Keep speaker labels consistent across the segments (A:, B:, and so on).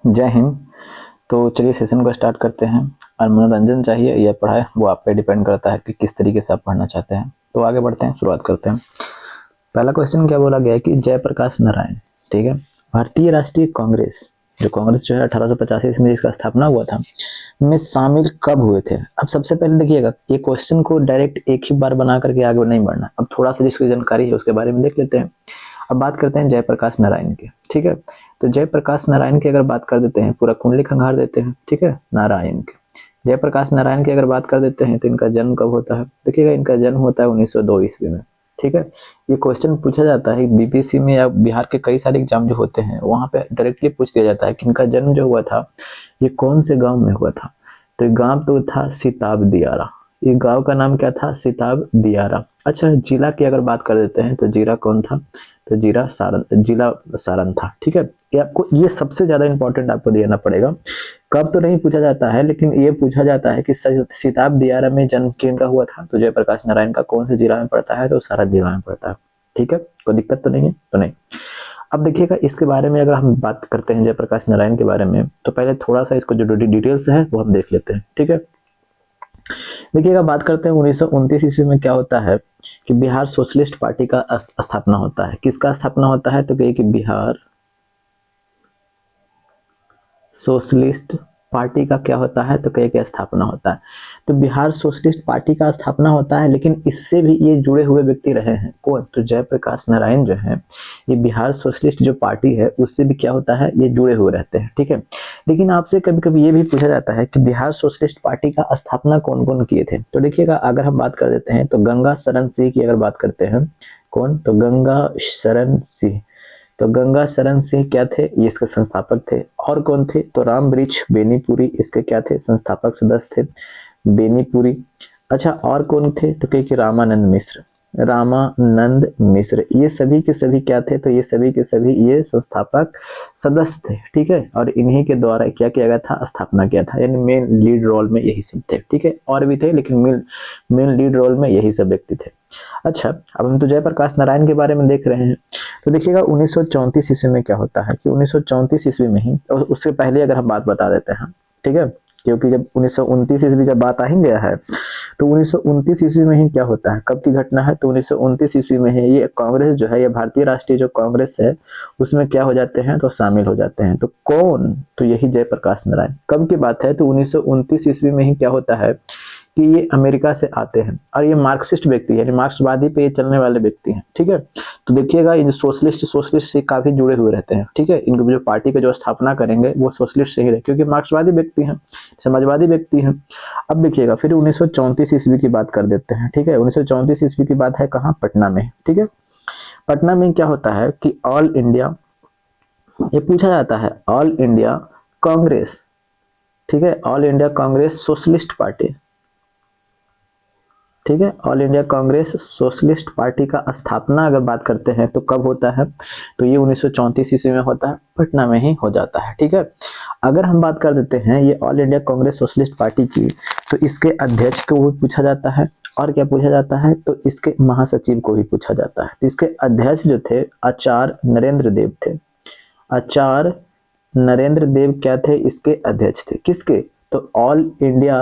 A: जय हिंद। तो चलिए सेशन को स्टार्ट करते हैं। और मनोरंजन चाहिए या पढ़ाई, वो आप पे डिपेंड करता है कि किस तरीके से आप पढ़ना चाहते हैं। तो आगे बढ़ते हैं, शुरुआत करते हैं। पहला क्वेश्चन क्या बोला गया है कि जयप्रकाश नारायण, ठीक है, भारतीय राष्ट्रीय कांग्रेस, जो कांग्रेस जो है 1885 में जिसका स्थापना हुआ था, में शामिल कब हुए थे। अब सबसे पहले देखिएगा, ये क्वेश्चन को डायरेक्ट एक ही बार बना करके आगे नहीं बढ़ना। अब थोड़ा सा जिसकी जानकारी है उसके बारे में देख लेते हैं। अब बात करते हैं जयप्रकाश नारायण की, ठीक है। तो जयप्रकाश नारायण की अगर बात कर देते हैं, पूरा कुंडली खंगार देते हैं, ठीक है, नारायण की। जयप्रकाश नारायण की अगर बात कर देते हैं तो इनका जन्म कब होता है। देखिएगा, इनका जन्म होता है 1902 ईस्वी में, ठीक है। ये क्वेश्चन पूछा जाता है बीपीएससी में या बिहार के कई सारे एग्जाम जो होते हैं वहां पे डायरेक्टली पूछ दिया जाता है कि इनका जन्म जो हुआ था ये कौन से गांव में हुआ था। तो ये गांव तो था सिताब दियारा। ये गांव का नाम क्या था, सिताब दियारा। अच्छा, जिला की अगर बात कर देते हैं तो जिला कौन था, तो जिला सारण था, ठीक है। ये आपको, ये सबसे ज्यादा इंपॉर्टेंट आपको देना पड़ेगा। कब तो नहीं पूछा जाता है, लेकिन ये पूछा जाता है कि सिताब दियारा में जन्म किनका हुआ था। तो जयप्रकाश नारायण का कौन से जिला में पड़ता है, तो सारण जिला में पड़ता है, ठीक है। कोई दिक्कत तो नहीं है, तो नहीं। अब देखिएगा, इसके बारे में अगर हम बात करते हैं जयप्रकाश नारायण के बारे में, तो पहले थोड़ा सा इसको जो डिटेल्स है वो हम देख लेते हैं, ठीक है। देखिएगा, बात करते हैं 1929 ईस्वी में क्या होता है कि बिहार सोशलिस्ट पार्टी का स्थापना होता है। किसका स्थापना होता है, तो कहिए कि बिहार सोशलिस्ट पार्टी का क्या होता है, तो कहिए कि स्थापना होता है। तो बिहार सोशलिस्ट पार्टी का स्थापना होता है, लेकिन इससे भी ये जुड़े हुए व्यक्ति रहे हैं कौन, तो जयप्रकाश नारायण जो है, ये बिहार सोशलिस्ट जो पार्टी है उससे भी क्या होता है, ये जुड़े हुए रहते हैं, ठीक है। लेकिन आपसे कभी कभी ये भी पूछा जाता है कि बिहार सोशलिस्ट पार्टी का स्थापना कौन कौन किए थे। तो देखिएगा, अगर हम बात कर देते हैं तो गंगा शरण सिंह की अगर बात करते हैं, कौन, तो गंगा शरण सिंह। तो गंगा शरण सिंह क्या थे, ये इसके संस्थापक थे। और कौन थे, तो राम वृक्ष बेनीपुरी इसके क्या थे, संस्थापक सदस्य थे, बेनीपुरी। अच्छा, और कौन थे, तो कहे कि रामानंद मिश्र, रामानंद मिश्र, ये सभी के सभी क्या थे, तो ये सभी के सभी ये संस्थापक सदस्य थे, ठीक है। और इन्हीं के द्वारा क्या किया गया था, स्थापना किया था, यानी मेन लीड रोल में यही सब थे, ठीक है। और भी थे लेकिन मेन लीड रोल में यही सब व्यक्ति थे। अच्छा, अब हम तो जयप्रकाश नारायण के बारे में देख रहे हैं। तो देखिएगा, 1934 ईस्वी में क्या होता है कि 1934 ईस्वी में ही, और उससे पहले अगर हम बात बता देते हैं, ठीक है, क्योंकि जब 1929 ईस्वी जब बात आ ही गया है, तो 1929 ईस्वी में ही क्या होता है, कब की घटना है, तो 1929 ईस्वी में ही ये कांग्रेस जो है, ये भारतीय राष्ट्रीय जो कांग्रेस है उसमें क्या हो जाते हैं, तो शामिल हो जाते हैं। तो कौन, तो यही जयप्रकाश नारायण। कब की बात है, तो 1929 ईस्वी में ही क्या होता है कि ये अमेरिका से आते हैं, और ये मार्क्सिस्ट व्यक्ति है, यानी मार्क्सवादी पे ये चलने वाले व्यक्ति हैं, ठीक है। तो देखिएगा, ये सोशलिस्ट से काफी जुड़े हुए रहते हैं, ठीक है। इनको जो पार्टी के जो स्थापना करेंगे वो सोशलिस्ट से ही रहे, क्योंकि मार्क्सवादी व्यक्ति हैं, समाजवादी व्यक्ति हैं। अब देखिएगा, फिर 1934 ईस्वी की बात कर देते हैं, ठीक है। 1934 ईस्वी की बात है कहाँ, पटना में, ठीक है। पटना में क्या होता है कि ऑल इंडिया, ये पूछा जाता है, ऑल इंडिया कांग्रेस, ठीक है, all India Congress socialist party, ठीक है। All India Congress socialist party का स्थापना अगर बात करते हैं तो कब होता है, तो ये 1934 ईस्वी में होता है, पटना में ही हो जाता है, ठीक है। अगर हम बात कर देते हैं ये all India Congress socialist party की, तो इसके अध्यक्ष को भी पूछा जाता है, और क्या पूछा जाता है, तो इसके महासचिव को भी पूछा जाता है। तो इसके अध्यक्ष जो थे आचार्य नरेंद्र देव थे, आचार्य नरेंद्र देव क्या थे, इसके अध्यक्ष थे, किसके, तो all India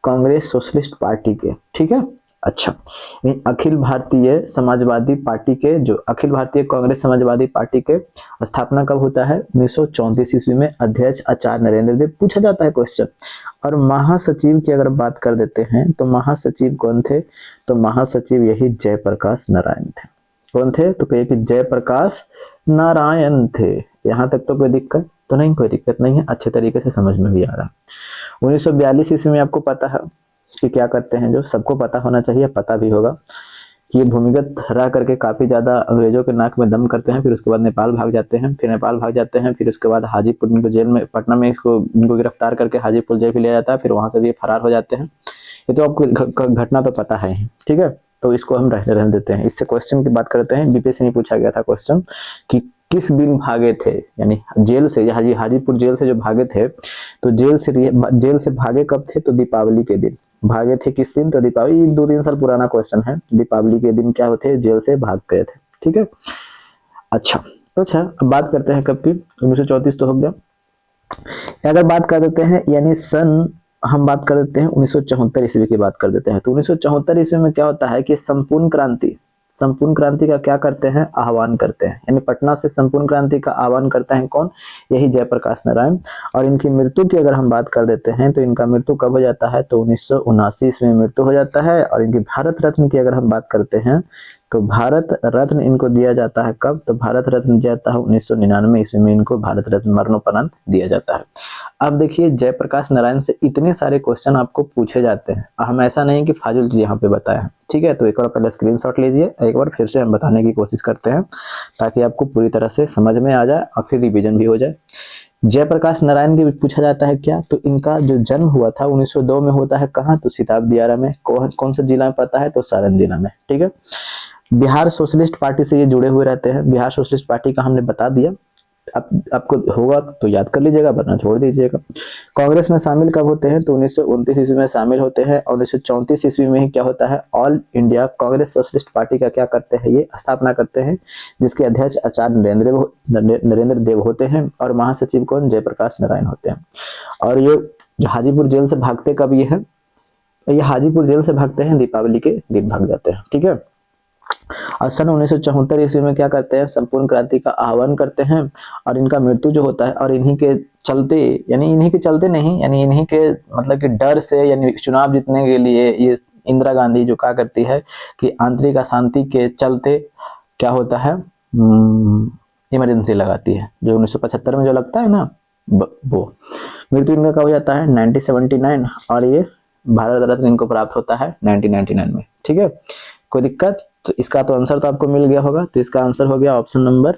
A: Congress socialist party के, ठीक है। अच्छा, अखिल भारतीय समाजवादी पार्टी के, जो अखिल भारतीय कांग्रेस समाजवादी पार्टी के स्थापना कब होता है, 1934 ईस्वी में, अध्यक्ष आचार्य नरेंद्र देव। पूछा जाता है क्वेश्चन। और महासचिव की अगर बात कर देते हैं तो महासचिव कौन थे, तो महासचिव यही जयप्रकाश नारायण थे। कौन थे, तो कहिए कि जयप्रकाश नारायण थे। यहाँ तक तो कोई दिक्कत तो नहीं, कोई दिक्कत नहीं है, अच्छे तरीके से समझ में भी आ रहा है। 1942 ईस्वी में आपको पता है कि क्या करते हैं, जो सबको पता होना चाहिए, पता भी होगा, कि ये भूमिगत रह करके काफी ज्यादा अंग्रेजों के नाक में दम करते हैं, फिर उसके बाद नेपाल भाग जाते हैं, फिर नेपाल भाग जाते हैं, फिर उसके बाद हाजीपुर, इनको जेल में, पटना में इनको गिरफ्तार करके हाजीपुर जेल भी लिया जाता है, फिर वहां से भी फरार हो जाते हैं। ये तो आपको घटना तो पता है, ठीक है। तो इसको हम रहने देते हैं। इससे क्वेश्चन की बात करते हैं, बीपीएससी में पूछा गया था क्वेश्चन कि किस दिन भागे थे, यानी जेल से, हाजीपुर जेल से जो भागे थे, तो जेल से भागे कब थे, तो दीपावली के दिन भागे थे। किस दिन, तो दीपावली, 2-3 साल पुराना क्वेश्चन है। दीपावली के दिन क्या होते, जेल से भाग गए थे, ठीक है। अच्छा, अब बात करते हैं कब की, 1934 तो हो गया। अगर बात कर देते हैं यानी सन, हम बात कर देते हैं 1974 ईस्वी की बात कर देते हैं, तो 1974 ईस्वी में क्या होता है कि संपूर्ण क्रांति, संपूर्ण क्रांति का क्या करते हैं, आह्वान करते हैं। यानी पटना से संपूर्ण क्रांति का आह्वान करते हैं कौन, यही जयप्रकाश नारायण। और इनकी मृत्यु की अगर हम बात कर देते हैं तो इनका मृत्यु कब हो जाता है, तो 1979 ईस्वी में मृत्यु हो जाता है। और इनकी भारत रत्न की अगर हम बात करते हैं तो भारत रत्न इनको दिया जाता है कब, तो भारत रत्न दिया जाता है 1999 ईस्वी में, इनको भारत रत्न मरणोपरांत दिया जाता है। अब देखिए जयप्रकाश नारायण से इतने सारे क्वेश्चन आपको पूछे जाते हैं, हम ऐसा नहीं कि फाजुल चीज यहाँ पे बताए हैं, ठीक है। तो एक बार पहले स्क्रीनशॉट लीजिए, एक बार फिर से हम बताने की कोशिश करते हैं ताकि आपको पूरी तरह से समझ में आ जाए और फिर रिवीजन भी हो जाए। जयप्रकाश नारायण की पूछा जाता है क्या, तो इनका जो जन्म हुआ था 1902 में होता है कहाँ, तो सिताब दियारा में। कौन सा जिला में पड़ता है, तो सारण जिला में, ठीक है। बिहार सोशलिस्ट पार्टी से ये जुड़े हुए रहते हैं। बिहार सोशलिस्ट पार्टी का हमने बता दिया, आपको होगा तो याद कर लीजिएगा, वरना छोड़ दीजिएगा। कांग्रेस में शामिल कब होते हैं, तो 1929 ईस्वी में शामिल होते हैं। और 1934 ईस्वी में ही क्या होता है, all India Congress socialist party का क्या करते हैं, ये स्थापना करते हैं, जिसके अध्यक्ष आचार्य नरेंद्र देव होते हैं और महासचिव कौन, जयप्रकाश नारायण होते हैं। और ये जो हाजीपुर जेल से भागते कब ये है, ये हाजीपुर जेल से भागते हैं दीपावली के दिन भाग जाते हैं, ठीक है। और सन 1974 ईस्वी में क्या करते हैं, संपूर्ण क्रांति का आह्वान करते हैं। और इनका मृत्यु जो होता है, और इन्हीं के चलते, यानी इन्हीं के चलते नहीं, यानी इन्हीं के मतलब कि डर से, यानी चुनाव जीतने के लिए ये इंदिरा गांधी जो क्या करती है कि आंतरिक अशांति के चलते क्या होता है, इमरजेंसी लगाती है, जो 1975 में जो लगता है ना, वो। मृत्यु इनका कब हो जाता है, 1979, और ये भारत रत्न इनको प्राप्त होता है 1999 में, ठीक है। कोई दिक्कत, तो इसका तो आंसर तो आपको मिल गया होगा, तो इसका आंसर हो गया ऑप्शन नंबर,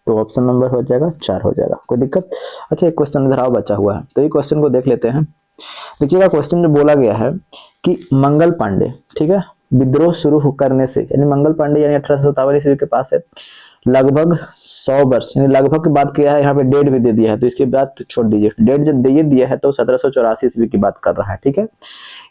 A: तो ऑप्शन नंबर हो जाएगा 4 हो जाएगा। कोई दिक्कत। अच्छा एक क्वेश्चन इधर आओ बचा हुआ है, तो ये क्वेश्चन को देख लेते हैं। देखिएगा क्वेश्चन जो बोला गया है कि मंगल पांडे, ठीक है, विद्रोह शुरू करने से, यानी मंगल पांडे यानी 1857 ईस्वी के पास है, लगभग 100 वर्ष, यानी लगभग की बात किया है, यहाँ पे डेट भी दे दिया है, तो इसके बाद छोड़ दीजिए, डेट जब ये दिया है तो 1784 ईस्वी की बात कर रहा है, ठीक है।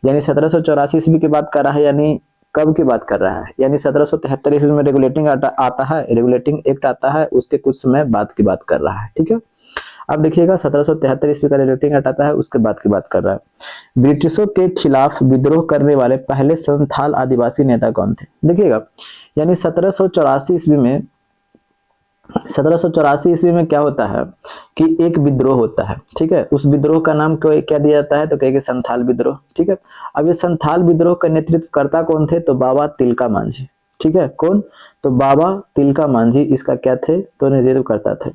A: यानी 1784 ईस्वी की बात कर रहा है, यानी कब की बात कर रहा है, यानी 1773 ईस्वी में रेगुलेटिंग आता है, रेगुलेटिंग एक्ट आता है, उसके कुछ समय बाद की बात कर रहा है, ठीक है। अब देखिएगा 1773 ईस्वी का रेगुलेटिंग एक्ट आता है, उसके बाद की बात कर रहा है। ब्रिटिशों के खिलाफ विद्रोह करने वाले पहले संथाल आदिवासी नेता कौन थे, देखिएगा। यानी 1784 ईस्वी में, 1784 ईस्वी में क्या होता है कि एक विद्रोह होता है, ठीक है। उस विद्रोह का नाम क्या दिया जाता है, तो कहेंगे संथाल विद्रोह, ठीक है। अब ये संथाल विद्रोह का नेतृत्व करता कौन थे, तो बाबा तिलका मांझी, ठीक है। कौन, तो बाबा तिलका मांझी इसका क्या थे, तो नेतृत्व करता थे।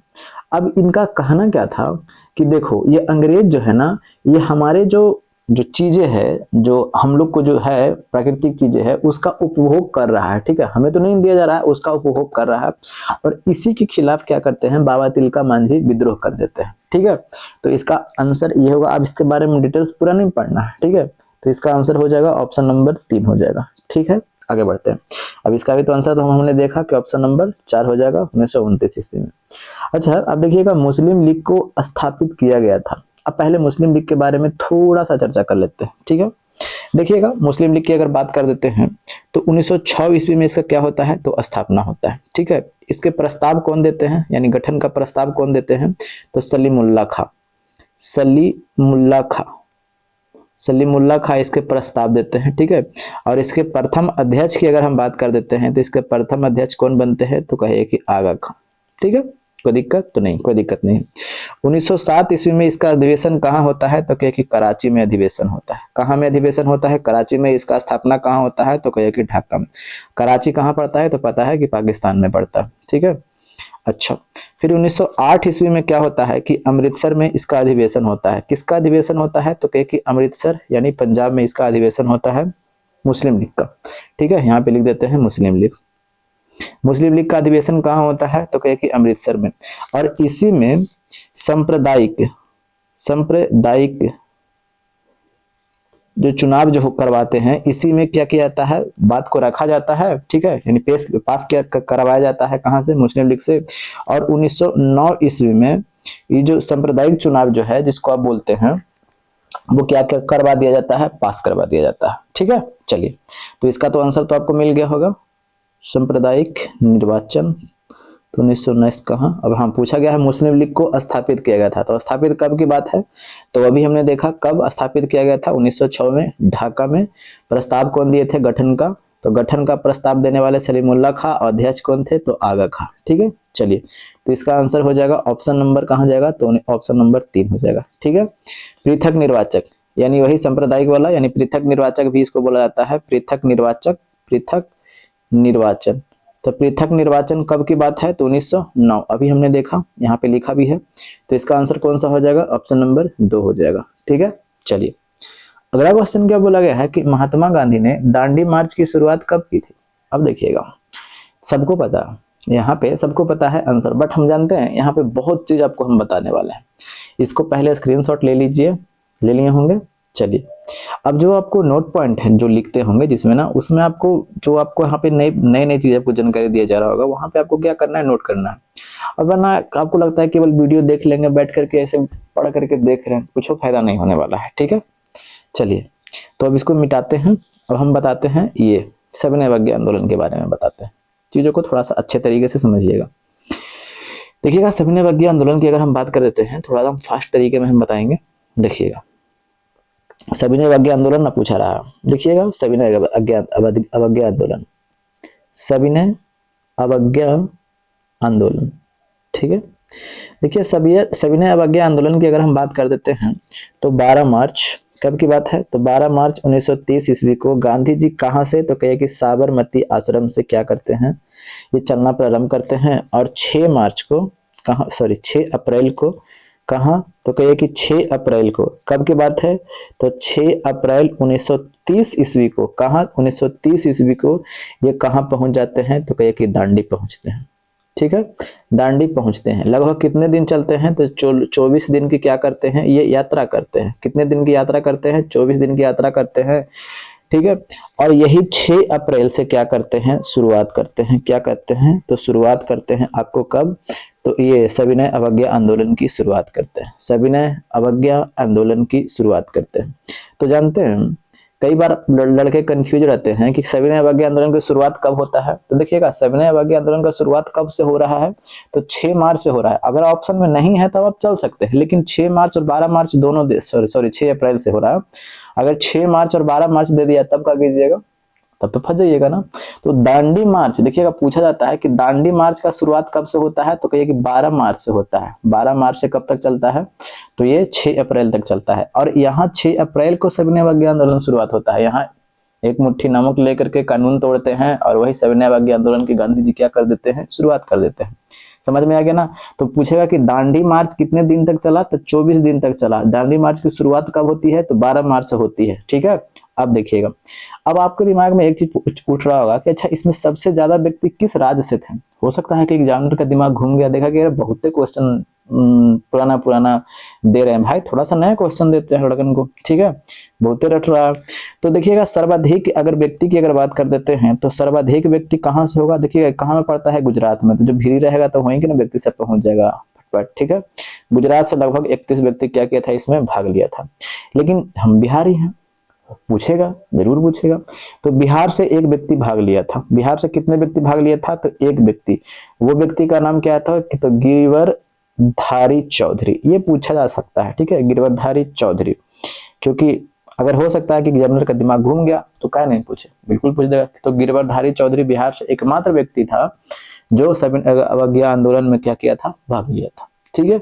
A: अब इनका कहना क्या था कि देखो ये अंग्रेज जो है ना, ये हमारे जो चीजें है, जो हम लोग को जो है प्राकृतिक चीजें है, उसका उपभोग कर रहा है, ठीक है। हमें तो नहीं दिया जा रहा है, उसका उपभोग कर रहा है। और इसी के खिलाफ क्या करते हैं, बाबा तिलका मांझी विद्रोह कर देते हैं, ठीक है। तो इसका आंसर ये होगा। अब इसके बारे में डिटेल्स पूरा नहीं पढ़ना है, ठीक है। तो इसका आंसर हो जाएगा ऑप्शन नंबर 3 हो जाएगा, ठीक है। आगे बढ़ते हैं। अब इसका भी तो आंसर तो हमने देखा कि ऑप्शन नंबर 4 हो जाएगा 1929 ईस्वी में। अच्छा अब देखिएगा मुस्लिम लीग को स्थापित किया गया था। अब पहले मुस्लिम लीग के बारे में थोड़ा सा चर्चा कर लेते हैं, ठीक है। देखिएगा मुस्लिम लीग की अगर बात कर देते हैं तो 1906 ईस्वी में इसका क्या होता है, तो स्थापना होता है, ठीक है। इसके प्रस्ताव कौन देते हैं, यानी गठन का प्रस्ताव कौन देते हैं, तो सलीमुल्लाह खां इसके प्रस्ताव देते हैं, ठीक है। और इसके प्रथम अध्यक्ष की अगर हम बात कर देते हैं तो इसके प्रथम अध्यक्ष कौन बनते हैं, तो कहिए कि आगा खां, ठीक है। कोई दिक्कत तो नहीं, कोई दिक्कत नहीं। 1907 ईस्वी में इसका अधिवेशन कहाँ होता है, तो कहे कि कराची में अधिवेशन होता है। कहाँ में अधिवेशन होता है, कराची में। इसका स्थापना कहाँ होता है, तो कहे कि ढाका में। कराची कहाँ पड़ता है, तो पता है कि पाकिस्तान में पड़ता है, ठीक है। अच्छा फिर 1908 ईस्वी में क्या होता है कि अमृतसर में इसका अधिवेशन होता है। किसका अधिवेशन होता है, तो कहे कि अमृतसर यानी पंजाब में इसका अधिवेशन होता है मुस्लिम लीग का, ठीक है। यहाँ पे लिख देते हैं मुस्लिम लीग। मुस्लिम लीग का अधिवेशन कहाँ होता है, तो कहे कि अमृतसर में। और इसी में सांप्रदायिक जो चुनाव जो करवाते हैं, इसी में क्या किया जाता है, बात को रखा जाता है, ठीक है। यानी पास किया करवाया जाता है कहाँ से, मुस्लिम लीग से। और 1909 ईस्वी में ये जो सांप्रदायिक चुनाव जो है जिसको आप बोलते हैं, वो क्या करवा दिया जाता है, पास करवा दिया जाता है, ठीक है। चलिए तो इसका तो आंसर तो आपको मिल गया होगा, सांप्रदायिक निर्वाचन, तो 1919 कहाँ, अब हाँ पूछा गया है मुस्लिम लीग को स्थापित किया गया था, तो स्थापित कब की बात है, तो अभी हमने देखा कब स्थापित किया गया था, 1906 में ढाका में। प्रस्ताव कौन दिए थे गठन का, तो गठन का प्रस्ताव देने वाले सलीमुल्लाह खां, अध्यक्ष कौन थे, तो आगा खां। ठीक है, चलिए तो इसका आंसर हो जाएगा ऑप्शन नंबर कहाँ जाएगा, तो ऑप्शन नंबर 3 हो जाएगा। ठीक है, पृथक निर्वाचक यानी वही सांप्रदायिक वाला, यानी पृथक निर्वाचक भी इसको बोला जाता है, पृथक निर्वाचक, पृथक निर्वाचन। तो पृथक निर्वाचन कब की बात है, तो 1909, अभी हमने देखा यहाँ पे लिखा भी है, तो इसका आंसर कौन सा हो जाएगा, ऑप्शन नंबर 2 हो जाएगा। ठीक है, चलिए अगला क्वेश्चन क्या बोला गया है कि महात्मा गांधी ने दांडी मार्च की शुरुआत कब की थी। अब देखिएगा सबको पता, यहाँ पे सबको पता है आंसर, बट हम जानते हैं यहाँ पे बहुत चीज आपको हम बताने वाले हैं, इसको पहले स्क्रीनशॉट ले लीजिए, ले लिए होंगे। चलिए अब जो आपको नोट पॉइंट है जो लिखते होंगे जिसमें ना, उसमें आपको जो आपको यहाँ पे नई नई चीज आपको जानकारी दिया जा रहा होगा, वहां पे आपको क्या करना है, नोट करना है। और वरना आपको लगता है केवल वीडियो देख लेंगे बैठ करके, ऐसे पढ़ करके देख रहे हैं, कुछ फायदा नहीं होने वाला है। ठीक है, चलिए तो अब इसको मिटाते हैं, अब हम बताते हैं ये सविनय अवज्ञा आंदोलन के बारे में बताते हैं, चीजों को थोड़ा सा अच्छे तरीके से समझिएगा। देखिएगा सविनय अवज्ञा आंदोलन की अगर हम बात कर देते हैं, थोड़ा सा फास्ट तरीके में हम बताएंगे। देखिएगा सविनय अवज्ञा आंदोलन ना पूछा रहा, देखिएगा सविनय अवज्ञा आंदोलन, सविनय अवज्ञा आंदोलन। ठीक है, देखिए सविनय अवज्ञा आंदोलन की अगर हम बात कर देते हैं तो 12 मार्च कब की बात है, तो 12 मार्च 1930 ईस्वी को गांधी जी कहाँ से, तो कहे कि साबरमती आश्रम से क्या करते हैं, ये चलना प्रारंभ करते हैं। और 6 मार्च को कहाँ, सॉरी 6 अप्रैल को कहाँ, तो कहिए कि 6 अप्रैल को कब की बात है, तो 6 अप्रैल 1930 ईस्वी को, कहाँ 1930 ईस्वी को ये कहाँ पहुंच जाते हैं, तो कहिए कि दांडी पहुंचते हैं। ठीक है, दांडी पहुंचते हैं। लगभग कितने दिन चलते हैं, तो 24 दिन की क्या करते हैं, ये यात्रा करते हैं। कितने दिन की यात्रा करते हैं, 24 दिन की यात्रा करते हैं। ठीक है, और यही 6 अप्रैल से क्या करते हैं, शुरुआत करते हैं, क्या करते हैं, तो शुरुआत करते हैं आपको कब, तो ये सविनय अवज्ञा आंदोलन की शुरुआत करते हैं, सविनय अवज्ञा आंदोलन की शुरुआत करते हैं। तो जानते हैं कई बार लड़के कंफ्यूज रहते हैं कि सविनय अवज्ञा आंदोलन की शुरुआत कब होता है, तो देखिएगा सविनय अवज्ञा आंदोलन का शुरुआत कब से हो रहा है, तो 6 मार्च से हो रहा है। अगर ऑप्शन में नहीं है तब आप चल सकते हैं, लेकिन 6 मार्च और 12 मार्च दोनों, सॉरी 6 अप्रैल से हो रहा है। अगर 6 मार्च और 12 मार्च दे दिया तब क्या कीजिएगा, तब तो फंस जाइएगा ना। तो दांडी मार्च देखिएगा पूछा जाता है कि दांडी मार्च का शुरुआत कब से होता है, तो कहिए कि 12 मार्च से होता है। 12 मार्च से कब तक चलता है, तो ये 6 अप्रैल तक चलता है। और यहाँ 6 अप्रैल को सविनय अवज्ञा आंदोलन शुरुआत होता है। यहाँ एक मुट्ठी नमक लेकर के कानून तोड़ते हैं और वही सविनय अवज्ञा आंदोलन की गांधी जी क्या कर देते हैं, शुरुआत कर देते हैं। समझ में आ गया ना। तो पूछेगा कि दांडी मार्च कितने दिन तक चला, तो 24 दिन तक चला। दांडी मार्च की शुरुआत कब होती है, तो 12 मार्च से होती है। ठीक है, अब देखिएगा, अब आपके दिमाग में एक चीज पूछ रहा होगा कि अच्छा इसमें सबसे ज्यादा व्यक्ति किस राज्य से थे। हो सकता है कि एग्जामिनर का दिमाग घूम गया, देखा कि यार बहुत क्वेश्चन पुराना दे रहे हैं भाई, थोड़ा सा नया क्वेश्चन देते हैं लड़कन को। ठीक है, बहुत रट रहा है। तो देखिएगा सर्वाधिक अगर व्यक्ति की अगर बात कर देते हैं तो सर्वाधिक व्यक्ति कहाँ से होगा, देखिएगा कहाँ में पड़ता है, गुजरात में। तो जो भीरी रहेगा तो वहीं के ना व्यक्ति से पहुंच जाएगा फटफट। ठीक है, गुजरात से लगभग 31 व्यक्ति क्या किया था, इसमें भाग लिया था। लेकिन हम बिहारी हैं, पूछेगा जरूर पूछेगा। तो बिहार से एक व्यक्ति भाग लिया था। बिहार से कितने व्यक्ति भाग लिया था, तो एक व्यक्ति। वो व्यक्ति का नाम क्या था, कि तो गिरवरधारी चौधरी। ये पूछा जा सकता है। ठीक है, गिरवरधारी चौधरी, क्योंकि अगर हो सकता है कि एग्जामिनर का दिमाग घूम गया तो क्या नहीं पूछे, बिल्कुल पूछ देगा। तो गिरवरधारी चौधरी बिहार से एकमात्र व्यक्ति था जो सविनय अवज्ञा आंदोलन में क्या किया था, भाग लिया था। ठीक है,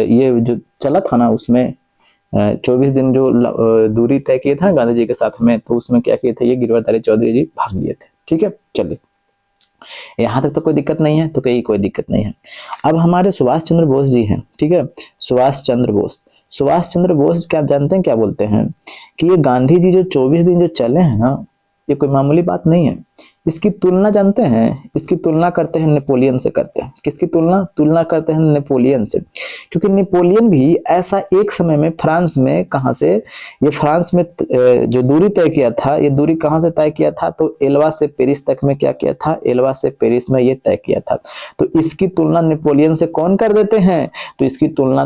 A: ये जो चला था ना उसमें 24 दिन जो दूरी तय किए थे गांधी जी के साथ में, तो उसमें क्या किए थे, ये गिरवरधारी चौधरी जी भाग लिए थे। ठीक है, चलिए यहाँ तक तो कोई दिक्कत नहीं है, तो कोई दिक्कत नहीं है। अब हमारे सुभाष चंद्र बोस जी हैं। ठीक है, सुभाष चंद्र बोस क्या जानते हैं, क्या बोलते हैं कि ये गांधी जी जो 24 दिन जो चले हैं ना, ये कोई मामूली बात नहीं है। इसकी तुलना जानते हैं, इसकी तुलना करते हैं नेपोलियन से करते हैं। किसकी तुलना करते हैं, नेपोलियन से। क्योंकि नेपोलियन भी ऐसा एक समय में फ्रांस में, कहां से, ये फ्रांस में जो दूरी तय किया था, ये दूरी कहां से तय किया था, तो एल्वा से पेरिस तक में क्या किया था, एल्वा से पेरिस में ये तय किया था। तो इसकी तुलना नेपोलियन से कौन कर देते हैं, तो इसकी तुलना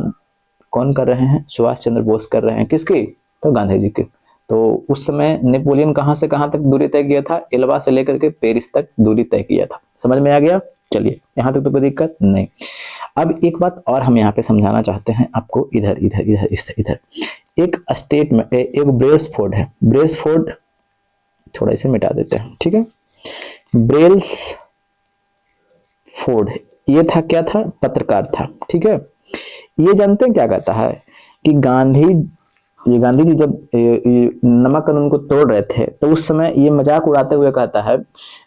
A: कौन कर रहे हैं, सुभाष चंद्र बोस कर रहे हैं। किसकी, तो गांधी जी की। तो उस समय नेपोलियन कहां से कहां तक दूरी तय किया था, एल्वा से लेकर के पेरिस तक दूरी तय किया था। समझ में आ गया। चलिए यहाँ तक तो कोई दिक्कत नहीं। अब एक बात और हम यहाँ पे समझाना चाहते हैं आपको, इधर इधर इधर इधर इधर एक स्टेट में एक ब्रेसफोर्ड है, ब्रेसफोर्ड थोड़ा इसे मिटा देते हैं, ठीक है। ब्रेल्स फोर्ड ये था, क्या था, पत्रकार था, ठीक है। ये जानते हैं क्या कहता है कि गांधी जी जब ये नमक कानून को तोड़ रहे थे तो उस समय ये मजाक उड़ाते हुए कहता है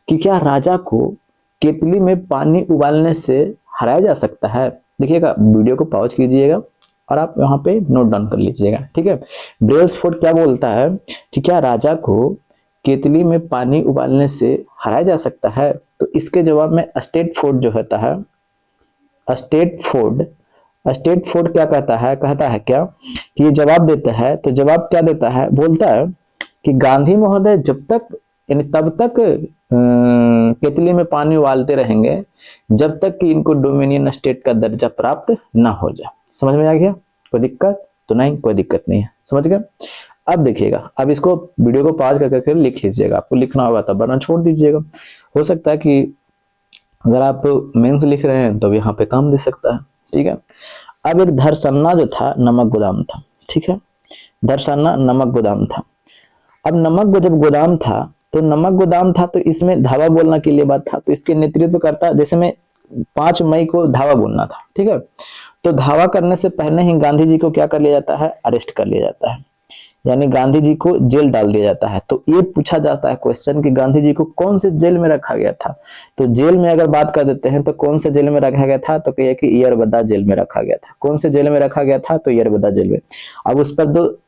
A: कि क्या राजा को केतली में पानी उबालने से हराया जा सकता है। देखिएगा, वीडियो को पॉज कीजिएगा और आप यहाँ पे नोट डाउन कर लीजिएगा, ठीक है। ब्रेल्सफोर्ड क्या बोलता है कि क्या राजा को केतली में पानी उबालने से हराया जा सकता है। तो इसके जवाब में स्टेटफोर्ड जो होता है, स्टेटफोर्ड क्या कहता है क्या कि ये जवाब देता है, तो जवाब क्या देता है, बोलता है कि गांधी महोदय जब तक यानी तब तक केतली में पानी उबालते रहेंगे जब तक कि इनको डोमिनियन स्टेट का दर्जा प्राप्त ना हो जाए। समझ में आ गया, कोई दिक्कत तो नहीं, कोई दिक्कत नहीं है, समझ गए। अब देखिएगा, अब इसको वीडियो को पॉज करके लिख लीजिएगा, आपको लिखना होगा तब वरना छोड़ दीजिएगा। हो सकता है कि अगर आप मेंस लिख रहे हैं तो यहाँ पे काम दे सकता है, ठीक है। अब एक धरसन्ना जो था नमक गोदाम था, ठीक है, धरसन्ना नमक गोदाम था। अब नमक जब गोदाम था तो नमक गोदाम था तो इसमें धावा बोलना के लिए बात था, तो इसके नेतृत्व करता, जैसे में 5 मई को धावा बोलना था, ठीक है। तो धावा करने से पहले ही गांधी जी को क्या कर लिया जाता है, अरेस्ट कर लिया जाता है, यानी गांधी जी को जेल डाल दिया जाता है। तो ये पूछा जाता है क्वेश्चन कि गांधी जी को कौन से जेल में रखा गया था। तो जेल में अगर बात कर देते हैं तो कौन से जेल में रखा गया था, तो कहिए कि यरबद्दा जेल में रखा गया था। कौन से जेल में रखा गया था, तो यरबद्दा जेल में। अब उस पर दो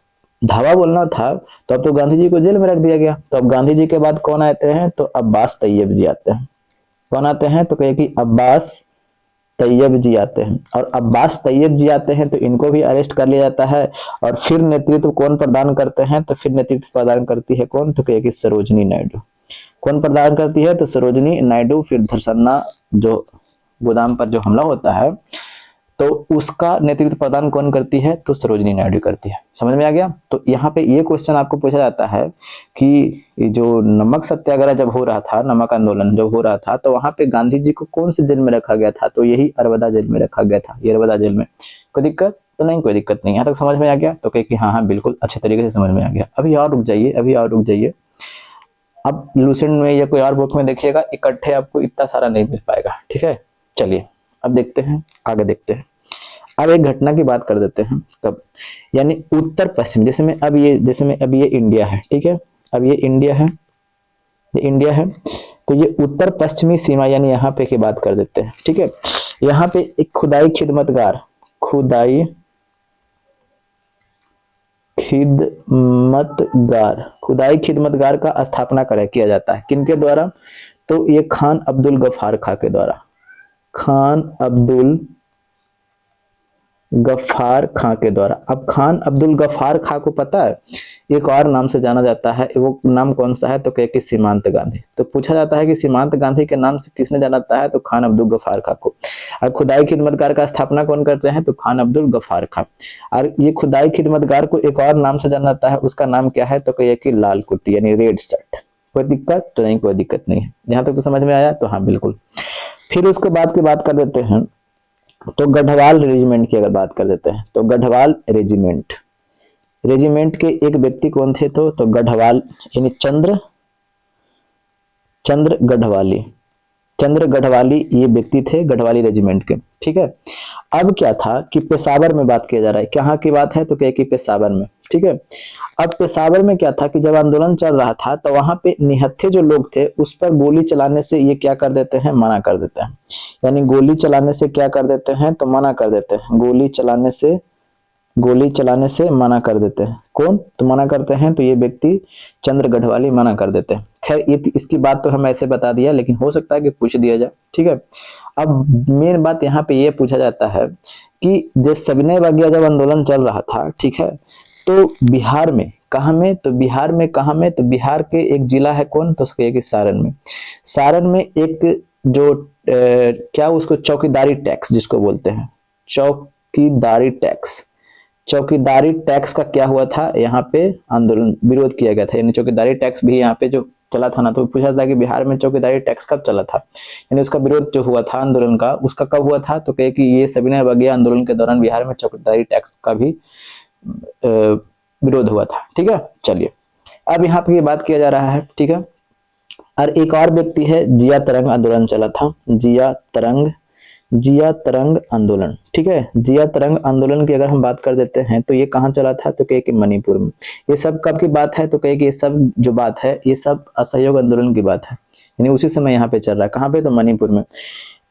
A: धावा बोलना था तो अब तो गांधी जी को जेल में रख दिया गया। तो अब गांधी जी के बाद कौन आते हैं, तो अब्बास तैयब जी आते हैं। कौन आते हैं, तो कहिए कि अब्बास तैयब जी आते हैं। और अब्बास तैयब जी आते हैं तो इनको भी अरेस्ट कर लिया जाता है। और फिर नेतृत्व कौन प्रदान करते हैं, तो फिर नेतृत्व प्रदान करती है कौन, तो कहिए कि सरोजनी नायडू। कौन प्रदान करती है, तो सरोजनी नायडू। फिर धरसन्ना जो गोदाम पर जो हमला होता है तो उसका नेतृत्व प्रदान कौन करती है, तो सरोजनी नायडू करती है। समझ में आ गया। तो यहाँ पे ये क्वेश्चन आपको पूछा जाता है कि जो नमक सत्याग्रह जब हो रहा था, नमक आंदोलन जब हो रहा था, तो वहां पे गांधी जी को कौन से जेल में रखा गया था, तो यही अरबदा जेल में रखा गया था, यरबदा जेल में। कोई दिक्कत तो नहीं, कोई दिक्कत नहीं, यहाँ तक समझ में आ गया। तो कहे कि हाँ बिल्कुल अच्छे तरीके से समझ में आ गया। अभी और रुक जाइए, अब लूसेंट में या कोई और बुक में देखिएगा, इकट्ठे आपको इतना सारा नहीं मिल पाएगा, ठीक है। चलिए अब देखते हैं, आगे देखते हैं। अब एक घटना की बात कर देते हैं कब, यानी उत्तर पश्चिम, जैसे में अब ये इंडिया है, ठीक है। अब ये इंडिया है, तो ये उत्तर पश्चिमी सीमा यानी यहाँ पे की बात कर देते हैं, ठीक है। यहाँ पे एक खुदाई खिदमतगार का स्थापना किया जाता है, किनके द्वारा, तो ये खान अब्दुल गफ्फार खां के द्वारा, खान अब्दुल गफ्फार खां के द्वारा। अब खान अब्दुल गफ्फार खां को पता है एक और नाम से जाना जाता है, वो नाम कौन सा है, तो कहे कि सीमांत गांधी। तो पूछा जाता है कि सीमांत गांधी के नाम से किसने जाना जाता है, तो खान अब्दुल गफ्फार खां को। और खुदाई खिदमतगार का स्थापना कौन करते हैं, तो खान अब्दुल गफ्फार खां। और ये खुदाई खिदमतगार को एक और नाम से जाना जाता है, उसका नाम क्या है, तो कहिए कि लाल कुर्ती यानी रेड शर्ट। कोई दिक्कत तो नहीं, कोई दिक्कत नहीं है, यहाँ तक तो समझ में आया। तो हाँ बिल्कुल। फिर उसके बाद की बात कर देते हैं, तो गढ़वाल रेजिमेंट की अगर बात कर देते हैं, तो गढ़वाल रेजिमेंट के एक व्यक्ति कौन थे, तो गढ़वाल यानी चंद्र गढ़वाली ये व्यक्ति थे गढ़वाली रेजिमेंट के, ठीक है। अब क्या था कि पेशावर में बात किया जा रहा है, कहाँ की बात है, तो कहे कि पेशावर में, ठीक है। अब पेशावर में क्या था कि जब आंदोलन चल रहा था तो वहां पे निहत्थे जो लोग थे उस पर गोली चलाने से ये क्या कर देते हैं, मना कर देते हैं। यानी गोली चलाने से क्या कर देते हैं, तो मना कर देते हैं। गोली चलाने से मना कर देते हैं। कौन, तो मना करते हैं, तो ये व्यक्ति चंद्र गढ़वाली मना कर देते हैं। खैर ये इसकी बात तो हम ऐसे बता दिया, लेकिन हो सकता है कि पूछ दिया जाए, ठीक है। अब मेन बात यहाँ पे ये पूछा जाता है कि जब सविनय अवज्ञा जब आंदोलन चल रहा था, ठीक है, तो बिहार में कहाँ में, तो बिहार के एक जिला है कौन, तो उसके एक सारण में एक जो क्या उसको चौकीदारी टैक्स जिसको बोलते हैं, चौकीदारी टैक्स का क्या हुआ था, यहाँ पे आंदोलन विरोध किया गया था। यानी चौकीदारी टैक्स भी यहाँ पे जो चला था ना, तो पूछा था कि बिहार में चौकीदारी टैक्स कब चला था, यानी उसका विरोध जो हुआ था आंदोलन का, उसका कब हुआ था, तो कहे कि ये सविनय अवज्ञा आंदोलन के दौरान बिहार में चौकीदारी टैक्स का भी विरोध हुआ था। ठीक है, चलिए अब यहाँ पे ये बात किया जा रहा है। ठीक है, और एक और व्यक्ति है, जिया तरंग आंदोलन चला था, जिया तरंग आंदोलन। ठीक है, जिया तरंग आंदोलन की अगर हम बात कर देते हैं तो ये कहाँ चला था, तो कहे कि मणिपुर में। ये सब कब की बात है, तो कहे कि ये सब जो बात है ये सब असहयोग आंदोलन की बात है, यानी उसी समय यहाँ पे चल रहा है। कहाँ पे, तो मणिपुर में।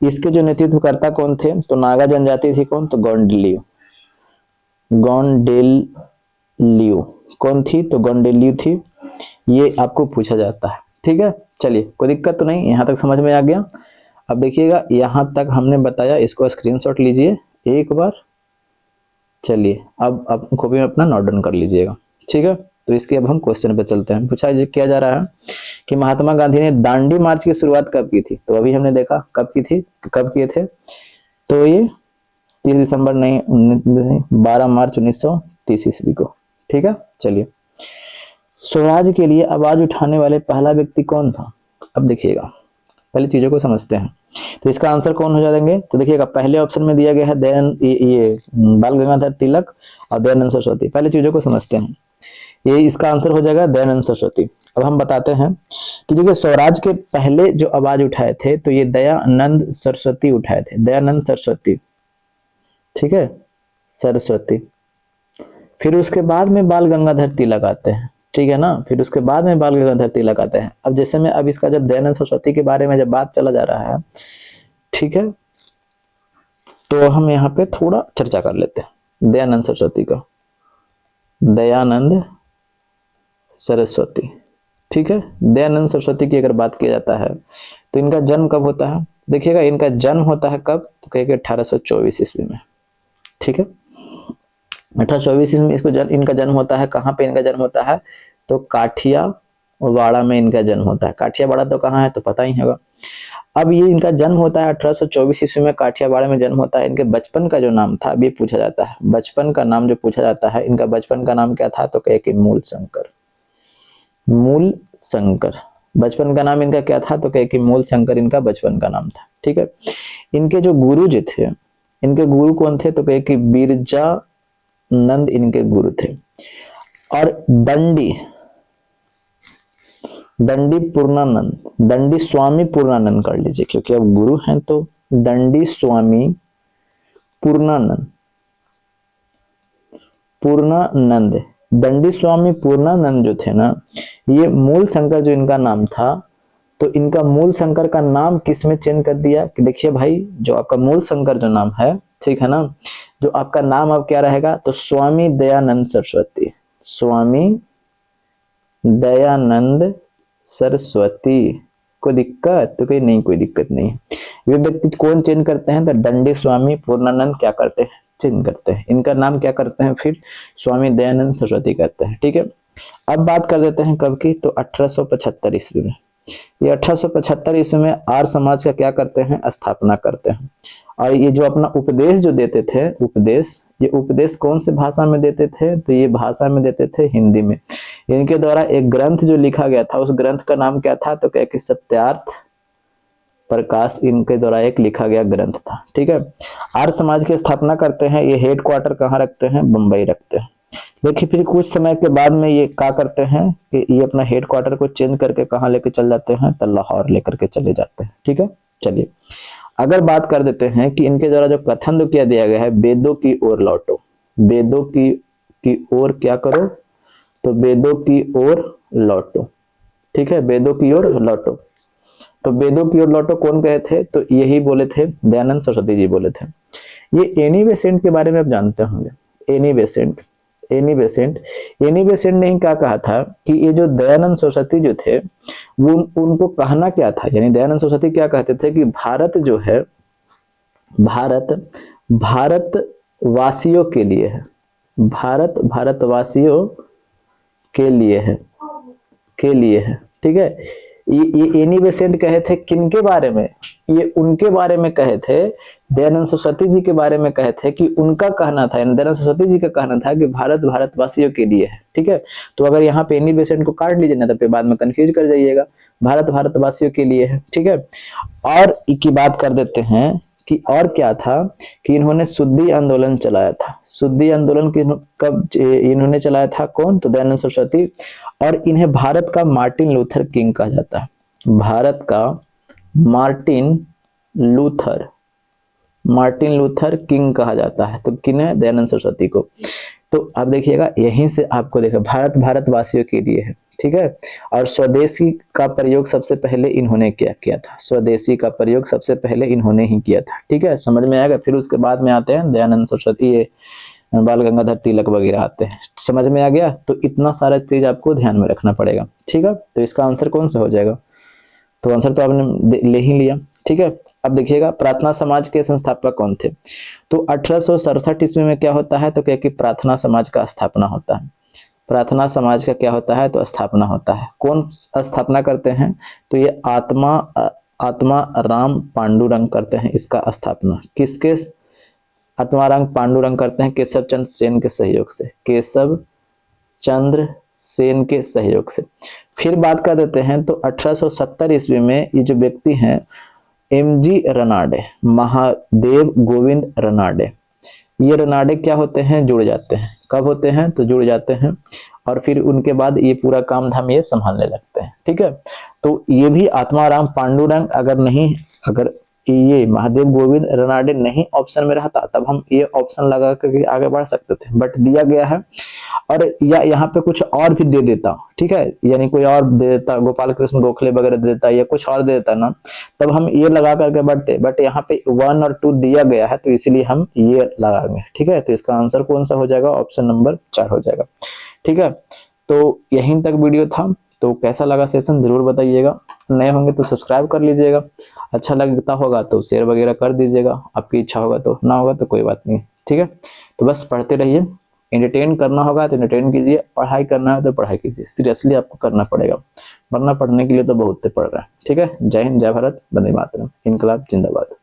A: इसके जो नेतृत्वकर्ता कौन थे, तो नागा जनजाति थी कौन, तो गौंडलियो कौन थी, तो गौंडलियो थी। ये आपको पूछा जाता है। ठीक है, चलिए कोई दिक्कत तो नहीं, यहाँ तक समझ में आ गया। अब देखिएगा यहाँ तक हमने बताया, इसको स्क्रीनशॉट लीजिए एक बार। चलिए अब कॉपी में अपना नोट डाउन कर लीजिएगा। ठीक है, तो इसके अब हम क्वेश्चन पे चलते हैं। पूछा किया जा रहा है कि महात्मा गांधी ने दांडी मार्च की शुरुआत कब की थी, तो अभी हमने देखा कब की थी, कब किए थे, तो ये 30 दिसंबर नहीं 12 मार्च 1930 ईस्वी को। ठीक है, चलिए स्वराज के लिए आवाज उठाने वाले पहला व्यक्ति कौन था। अब देखिएगा पहले चीजों को समझते हैं, तो इसका आंसर कौन हो जाएंगे, तो देखिएगा पहले ऑप्शन में दिया गया है ये बाल गंगाधर तिलक और दयानंद सरस्वती। पहले चीजों को समझते हैं, ये इसका आंसर हो जाएगा दयानंद सरस्वती। अब हम बताते हैं कि देखिए स्वराज के पहले जो आवाज उठाए थे तो ये दयानंद सरस्वती उठाए थे, दयानंद सरस्वती। ठीक है, सरस्वती। फिर उसके बाद में बाल गंगाधर तिलक आते हैं। ठीक है ना, फिर उसके बाद में बाल गंगाधर तिलक आते हैं। अब जैसे में अब इसका जब दयानंद सरस्वती के बारे में जब बात चला जा रहा है, ठीक है, तो हम यहाँ पे थोड़ा चर्चा कर लेते हैं दयानंद सरस्वती का, दयानंद सरस्वती। ठीक है, दयानंद सरस्वती की अगर बात किया जाता है तो इनका जन्म कब होता है, देखिएगा इनका जन्म होता है कब, तो कहेंगे 1824 ईस्वी में। ठीक है, 1824 ईस्वी में इनका जन्म होता है। कहाँ पे इनका जन्म होता है, तो काठियावाड़ा में इनका जन्म होता है। काठियावाड़ा तो कहाँ है, तो पता ही होगा। अब ये इनका जन्म होता है 1824 ईस्वी में, काठियावाड़ा में जन्म होता है। इनके बचपन का जो नाम था अभी पूछा जाता है, बचपन का नाम जो पूछा जाता है, इनका बचपन का नाम क्या था, तो कहे कि मूल शंकर। मूल शंकर बचपन का नाम इनका क्या था, तो कहे कि मूल शंकर इनका बचपन का नाम था। ठीक है, इनके जो गुरु जी थे, इनके गुरु कौन थे, तो कहे कि बिरजानंद इनके गुरु थे। और दंडी पूर्णानंद, दंडी स्वामी पूर्णानंद कर लीजिए, क्योंकि अब गुरु हैं तो दंडी स्वामी पूर्णानंद, दंडी स्वामी पूर्णानंद जो थे ना, ये मूल शंकर जो इनका नाम था, तो इनका मूल शंकर का नाम किसमें चेंज कर दिया, कि देखिए भाई जो आपका मूल शंकर जो नाम है, ठीक है ना, जो आपका नाम अब क्या रहेगा, तो स्वामी दयानंद सरस्वती, स्वामी दयानंद सरस्वती। कोई दिक्कत, तो कोई नहीं, कोई दिक्कत नहीं। ये व्यक्ति कौन चेंज करते हैं, तो दंडी स्वामी पूर्णानंद क्या करते हैं, चेंज करते हैं। इनका नाम क्या करते हैं, फिर स्वामी दयानंद सरस्वती कहते हैं। ठीक है, अब बात कर देते हैं कब की, तो 1875 ईस्वी में। ये 1875 ईस्वी में आर्य समाज का क्या करते हैं, स्थापना करते हैं। और ये जो अपना उपदेश जो देते थे, ये उपदेश कौन से भाषा में देते थे, तो ये भाषा में देते थे हिंदी में। इनके द्वारा एक ग्रंथ जो लिखा गया था, उस ग्रंथ का नाम क्या था, तो क्या कि सत्यार्थ प्रकाश इनके द्वारा एक लिखा गया ग्रंथ था। ठीक है, आर्य समाज की स्थापना करते हैं। ये हेड क्वार्टर कहाँ रखते हैं, बंबई रखते हैं। देखिए फिर कुछ समय के बाद में ये क्या करते हैं कि ये अपना हेड क्वार्टर को चेंज करके कहाँ लेके चल जाते हैं, तो लाहौर लेकर के चले जाते हैं। ठीक है, चलिए अगर बात कर देते हैं कि इनके द्वारा जो कथन किया दिया गया है, वेदों की ओर लौटो, वेदों की ओर क्या करो, तो वेदों की ओर लौटो। ठीक है, वेदों की ओर लौटो, तो वेदों की ओर लौटो कौन कहे थे, तो यही बोले थे दयानंद सरस्वती जी बोले थे। ये एनी बेसेंट के बारे में आप जानते होंगे, एनी बेसेंट ने क्या कहा था कि ये जो दयानंद सरस्वती जो थे वो उनको कहना क्या था, यानी दयानंद सरस्वती क्या कहते थे कि भारत जो है, भारत वासियों के लिए है, भारतवासियों के लिए है। ठीक है, ये एनी बेसेंट कहे थे किनके बारे में, ये उनके बारे में कहे थे, दयानंद सरस्वती जी के बारे में कहे थे कि उनका कहना था, दयानंद सरस्वती जी का कहना था कि भारत भारतवासियों के लिए है। ठीक है, तो अगर यहाँ पे एनी बेसेंट को काट लीजिए ना तो फिर बाद में कंफ्यूज कर जाइएगा, भारत भारतवासियों के लिए है। ठीक है, और की बात कर देते हैं कि और क्या था कि इन्होंने शुद्धि आंदोलन चलाया था। शुद्धि आंदोलन कब इन्होंने चलाया था, कौन, तो दयानंद सरस्वती। और इन्हें भारत का मार्टिन लूथर किंग कहा जाता है, भारत का मार्टिन लूथर किंग कहा जाता है। तो किन्हें, दयानंद सरस्वती को। तो आप देखिएगा यहीं से आपको देखा भारत भारतवासियों के लिए है। ठीक है, और स्वदेशी का प्रयोग सबसे पहले इन्होंने क्या किया था, स्वदेशी का प्रयोग सबसे पहले इन्होंने ही किया था। ठीक है, समझ में आएगा। फिर उसके बाद में आते हैं दयानंद सरस्वती, ये बाल गंगाधर तिलक वगैरह आते हैं। समझ में आ गया, तो इतना सारा चीज आपको ध्यान में रखना पड़ेगा। ठीक है, तो इसका आंसर कौन सा हो जाएगा, तो आंसर तो आपने ले ही लिया। ठीक है, अब देखिएगा प्रार्थना समाज के संस्थापक कौन थे, तो 1867 ईस्वी में क्या होता है, तो क्या कि प्रार्थना समाज का स्थापना होता है। प्रार्थना समाज का क्या होता है, तो स्थापना होता है। कौन स्थापना करते हैं, तो ये आत्मा राम पांडुरंग करते हैं इसका स्थापना। किसके, आत्माराम पांडुरंग करते हैं, केशव चंद्र सेन के सहयोग से, केशव चंद्र सेन के सहयोग से। फिर बात कर देते हैं तो 1870 ईस्वी में ये जो व्यक्ति हैं एमजी रनाडे, महादेव गोविंद रनाडे, ये रनाडे क्या होते हैं, जुड़ जाते हैं। कब होते हैं, तो जुड़ जाते हैं, और फिर उनके बाद ये पूरा काम धाम ये संभालने लगते हैं। ठीक है, तो ये भी आत्माराम पांडुरंग अगर ये महादेव गोविंद रनाडे नहीं ऑप्शन में रहता तब हम ये ऑप्शन लगा करके आगे बढ़ सकते थे, बट दिया गया है। और या यहाँ पे कुछ और भी दे देता, ठीक है, यानी कोई और दे देता, गोपाल कृष्ण गोखले वगैरह दे देता या कुछ और दे देता ना, तब हम ये लगा करके बढ़ते, बट यहाँ पे 1 और 2 दिया गया है तो इसीलिए हम ये लगाएंगे। ठीक है, तो इसका आंसर कौन सा हो जाएगा, ऑप्शन नंबर 4 हो जाएगा। ठीक है, तो यहीं तक वीडियो था। तो कैसा लगा सेशन जरूर बताइएगा, नए होंगे तो सब्सक्राइब कर लीजिएगा, अच्छा लगता होगा तो शेयर वगैरह कर दीजिएगा, आपकी इच्छा होगा तो, ना होगा तो कोई बात नहीं। ठीक है, तो बस पढ़ते रहिए, एंटरटेन करना होगा तो एंटरटेन कीजिए, पढ़ाई करना है तो पढ़ाई कीजिए, सीरियसली आपको करना पड़ेगा, वरना पढ़ने के लिए तो बहुत पढ़ रहा है। ठीक है, जय हिंद, जय भारत, वंदे मातरम, इनकलाब जिंदाबाद।